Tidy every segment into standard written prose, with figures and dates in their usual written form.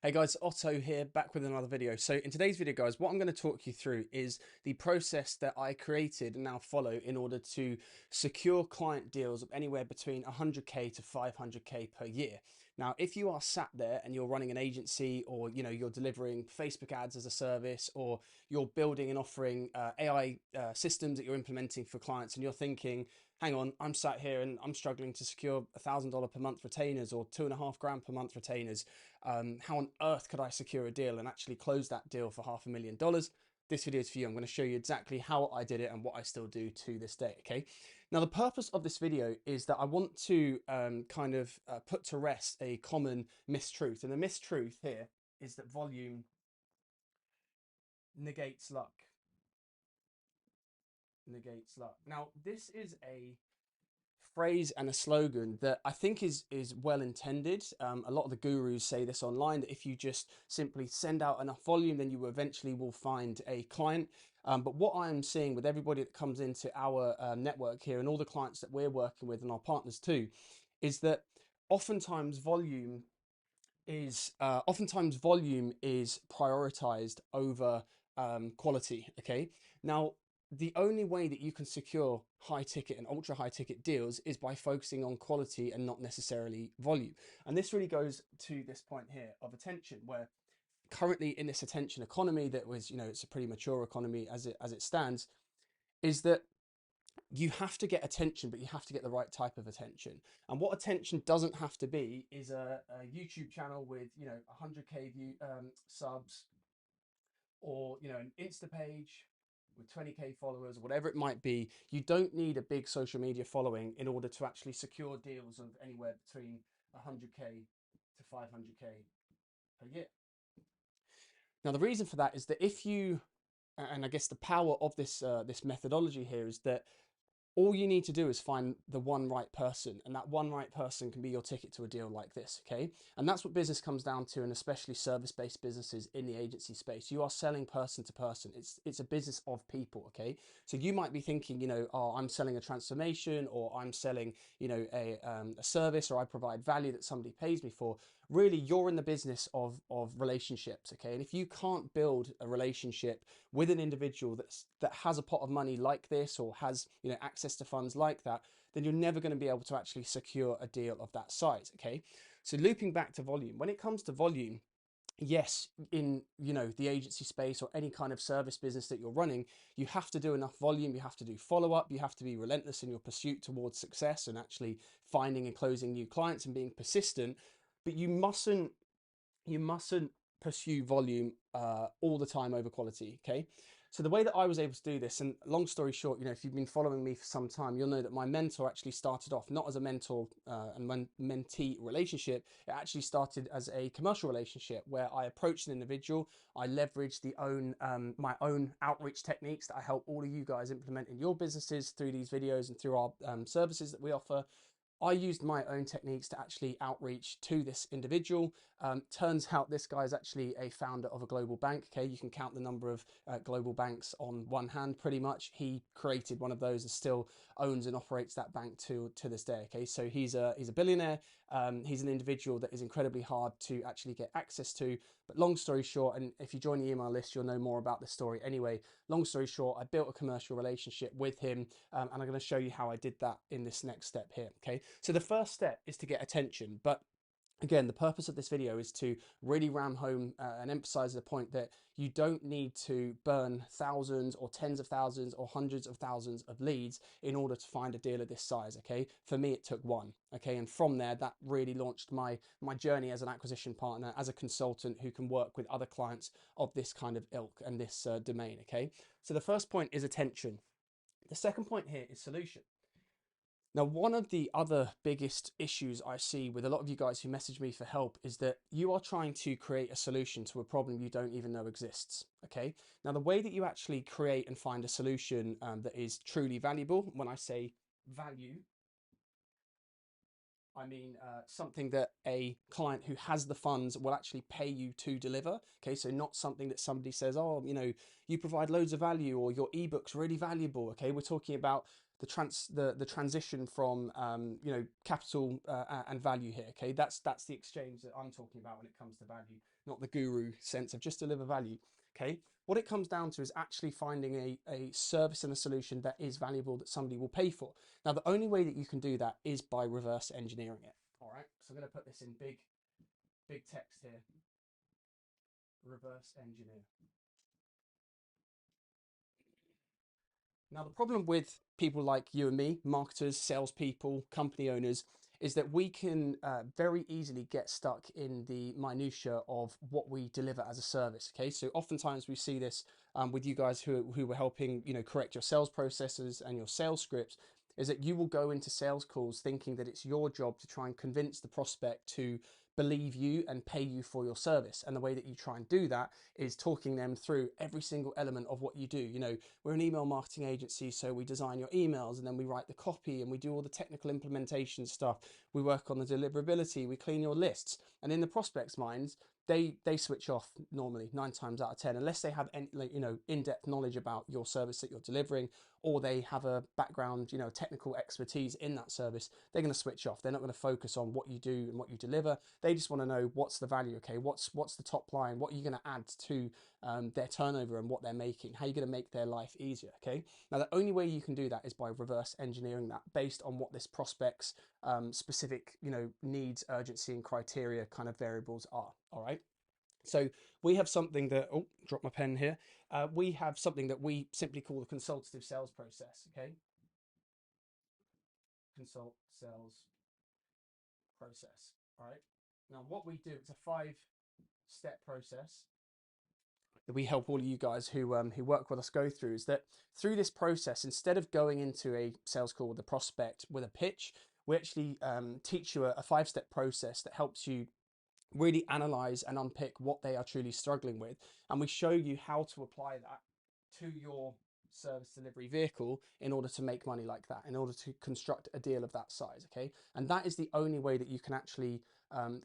Hey guys, Otto here, back with another video. So in today's video, guys, what I'm going to talk you through is the process that I created and now follow in order to secure client deals of anywhere between 100k to 500k per year. Now, if you are sat there and you're running an agency, or you're delivering Facebook ads as a service, or you're building and offering AI systems that you're implementing for clients, and you're thinking, hang on, I'm sat here and I'm struggling to secure $1,000 per month retainers or 2.5 grand per month retainers. How on earth could I secure a deal and actually close that deal for $500,000? This video is for you. I'm going to show you exactly how I did it and what I still do to this day. Okay. Now, the purpose of this video is that I want to put to rest a common mistruth. And the mistruth here is that volume negates luck. Negates luck. Now, this is a phrase and a slogan that I think is well intended. A lot of the gurus say this online, that if you just simply send out enough volume, then you eventually will find a client. But what I'm seeing with everybody that comes into our network here, and all the clients that we're working with and our partners too, is that oftentimes volume oftentimes volume is prioritized over quality. Okay, now the only way that you can secure high ticket and ultra high ticket deals is by focusing on quality and not necessarily volume. And this really goes to this point here of attention, where currently in this attention economy that was, it's a pretty mature economy as it stands, is that you have to get attention, but you have to get the right type of attention. And what attention doesn't have to be is a YouTube channel with 100k view subs, or an Insta page with 20k followers, or whatever it might be. You don't need a big social media following in order to actually secure deals of anywhere between 100k to 500k per year. Now, the reason for that is that if you, and I guess the power of this methodology here is that all you need to do is find the one right person, and that one right person can be your ticket to a deal like this. Okay, and that's what business comes down to, and especially service-based businesses in the agency space. You are selling person to person. It's a business of people. Okay, so you might be thinking, oh, I'm selling a transformation, or I'm selling, a service, or I provide value that somebody pays me for. Really, you're in the business of relationships. Okay, and if you can't build a relationship with an individual that has a pot of money like this, or has access to funds like that, then you're never going to be able to actually secure a deal of that size. Okay, so looping back to volume, when it comes to volume, yes, in the agency space or any kind of service business that you're running, you have to do enough volume, you have to do follow-up, you have to be relentless in your pursuit towards success and actually finding and closing new clients and being persistent. But you mustn't pursue volume all the time over quality. Okay, so the way that I was able to do this, and long story short, if you've been following me for some time, you'll know that my mentor actually started off not as a mentor and mentee relationship. It actually started as a commercial relationship, where I approached an individual, I leveraged my own outreach techniques that I help all of you guys implement in your businesses through these videos and through our services that we offer. I used my own techniques to actually outreach to this individual. Turns out this guy is actually a founder of a global bank. Okay, you can count the number of global banks on one hand, pretty much. He created one of those and still owns and operates that bank to this day. Okay, so he's a billionaire. He's an individual that is incredibly hard to actually get access to. But long story short, and if you join the email list, you'll know more about the story anyway. Long story short, I built a commercial relationship with him, and I'm going to show you how I did that in this next step here. Okay, so the first step is to get attention, but again, the purpose of this video is to really ram home and emphasize the point that you don't need to burn thousands or tens of thousands or hundreds of thousands of leads in order to find a deal of this size. Okay, for me it took one. Okay, and from there, that really launched my journey as an acquisition partner, as a consultant who can work with other clients of this kind of ilk and this domain. Okay, so the first point is attention. The second point here is solution. Now, one of the other biggest issues I see with a lot of you guys who message me for help is that you are trying to create a solution to a problem you don't even know exists. Okay. Now, the way that you actually create and find a solution that is truly valuable, when I say value, I mean something that a client who has the funds will actually pay you to deliver. Okay, so not something that somebody says, oh, you provide loads of value, or your ebook's really valuable. Okay, we're talking about the transition from you know, capital and value here. Okay, that's the exchange that I'm talking about when it comes to value, not the guru sense of just deliver value. Okay, what it comes down to is actually finding a service and a solution that is valuable, that somebody will pay for. Now, the only way that you can do that is by reverse engineering it. All right, so I'm going to put this in big text here. Reverse engineer. Now, the problem with people like you and me, marketers, salespeople, company owners, is that we can very easily get stuck in the minutiae of what we deliver as a service. Okay, so oftentimes we see this with you guys who were helping, you know, correct your sales processes and your sales scripts, is that you will go into sales calls thinking that it's your job to try and convince the prospect to believe you and pay you for your service. And the way that you try and do that is talking them through every single element of what you do. You know, we're an email marketing agency, so we design your emails and then we write the copy and we do all the technical implementation stuff. We work on the deliverability, we clean your lists. And in the prospect's minds, they switch off normally 9 times out of 10, unless they have any, you know, in-depth knowledge about your service that you're delivering, or they have a background, you know, technical expertise in that service. They're going to switch off. They're not going to focus on what you do and what you deliver. They just want to know what's the value. Okay, what's the top line? What are you going to add to their turnover and what they're making? How are you going to make their life easier? Okay, now the only way you can do that is by reverse engineering that based on what this prospect's specific, you know, needs, urgency, and criteria kind of variables are. All right. So we have something that, oh, drop my pen here. We have something that we simply call the consultative sales process. Okay, consult sales process. All right. Now what we do, it's a 5-step process that we help all of you guys who work with us go through. Is that through this process, instead of going into a sales call with a prospect with a pitch, we actually teach you a 5-step process that helps you really analyze and unpick what they are truly struggling with, and we show you how to apply that to your service delivery vehicle in order to make money like that, in order to construct a deal of that size. Okay, and that is the only way that you can actually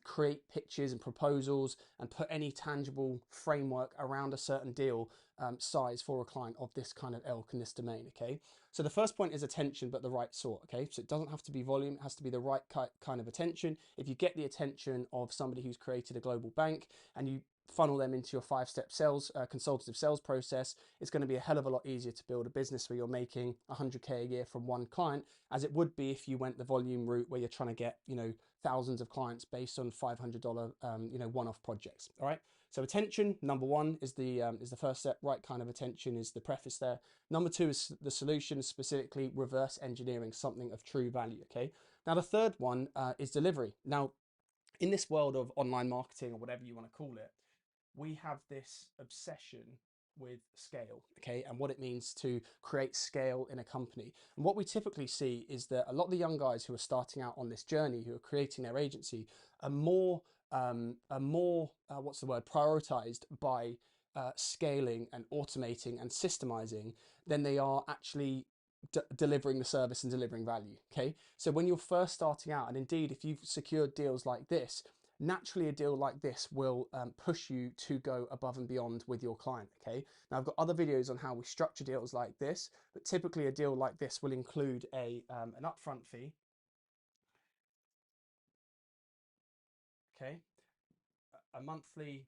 create pitches and proposals and put any tangible framework around a certain deal size for a client of this kind of ilk in this domain. Okay, so the first point is attention, but the right sort. Okay, so it doesn't have to be volume, it has to be the right kind of attention. If you get the attention of somebody who's created a global bank and you funnel them into your 5-step sales consultative sales process, it's going to be a hell of a lot easier to build a business where you're making 100K a year from one client, as it would be if you went the volume route where you're trying to get, you know, thousands of clients based on $500 you know, one-off projects. All right, so attention, number one, is the first step. Right kind of attention is the preface there. Number two is the solution, specifically reverse engineering something of true value. Okay, now the third one is delivery. Now, in this world of online marketing, or whatever you want to call it, we have this obsession with scale, okay, and what it means to create scale in a company. And what we typically see is that a lot of the young guys who are starting out on this journey, who are creating their agency, are more what's the word, prioritized by scaling and automating and systemizing than they are actually delivering the service and delivering value. Okay, so when you're first starting out, and indeed if you've secured deals like this, naturally a deal like this will push you to go above and beyond with your client. Okay, now I've got other videos on how we structure deals like this, but typically a deal like this will include an upfront fee, okay, a monthly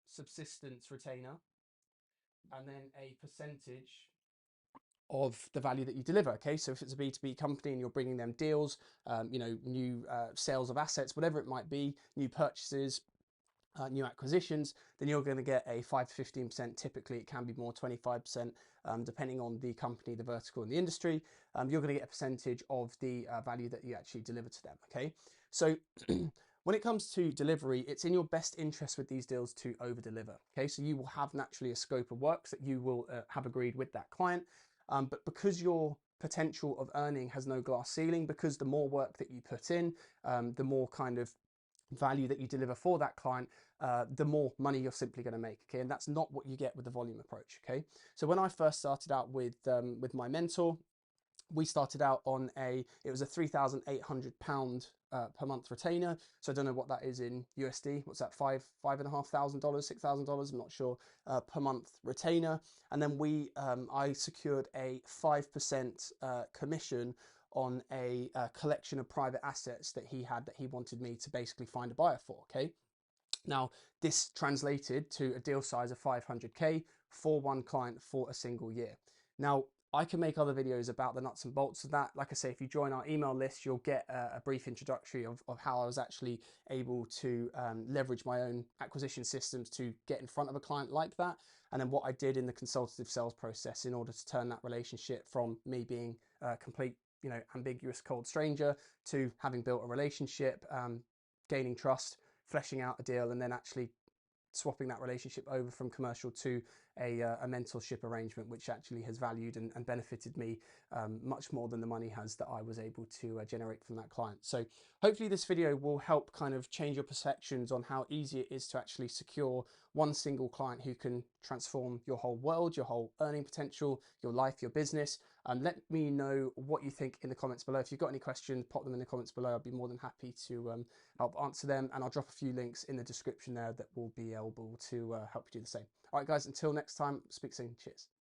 subsistence retainer, and then a percentage of the value that you deliver. Okay, so if it's a B2B company and you're bringing them deals, you know, new sales of assets, whatever it might be, new purchases, new acquisitions, then you're going to get a 5 to 15%. Typically, it can be more, 25%, depending on the company, the vertical, and the industry. You're going to get a percentage of the value that you actually deliver to them. Okay, so when it comes to delivery, it's in your best interest with these deals to over deliver. Okay, so you will have naturally a scope of works that you will have agreed with that client, but because your potential of earning has no glass ceiling, because the more work that you put in, the more kind of value that you deliver for that client, the more money you're simply going to make. Okay, and that's not what you get with the volume approach. Okay, so when I first started out with my mentor, We started out on it was a £3,800 per month retainer. So I don't know what that is in USD. What's that? $5,500, $6,000? I'm not sure, per month retainer. And then I secured a 5% commission on a collection of private assets that he had that he wanted me to basically find a buyer for. Okay. Now, this translated to a deal size of 500K for one client for a single year. Now, I can make other videos about the nuts and bolts of that. Like I say, if you join our email list, you'll get a brief introductory of how I was actually able to leverage my own acquisition systems to get in front of a client like that. And then what I did in the consultative sales process in order to turn that relationship from me being a complete, ambiguous cold stranger to having built a relationship, gaining trust, fleshing out a deal, and then actually swapping that relationship over from commercial to a mentorship arrangement, which actually has valued and benefited me much more than the money has that I was able to generate from that client. So hopefully this video will help kind of change your perceptions on how easy it is to actually secure one single client who can transform your whole world, your whole earning potential, your life, your business. Let me know what you think in the comments below. If you've got any questions, pop them in the comments below. I'll be more than happy to help answer them. And I'll drop a few links in the description there that will be able to help you do the same. All right, guys, until next time, speak soon. Cheers.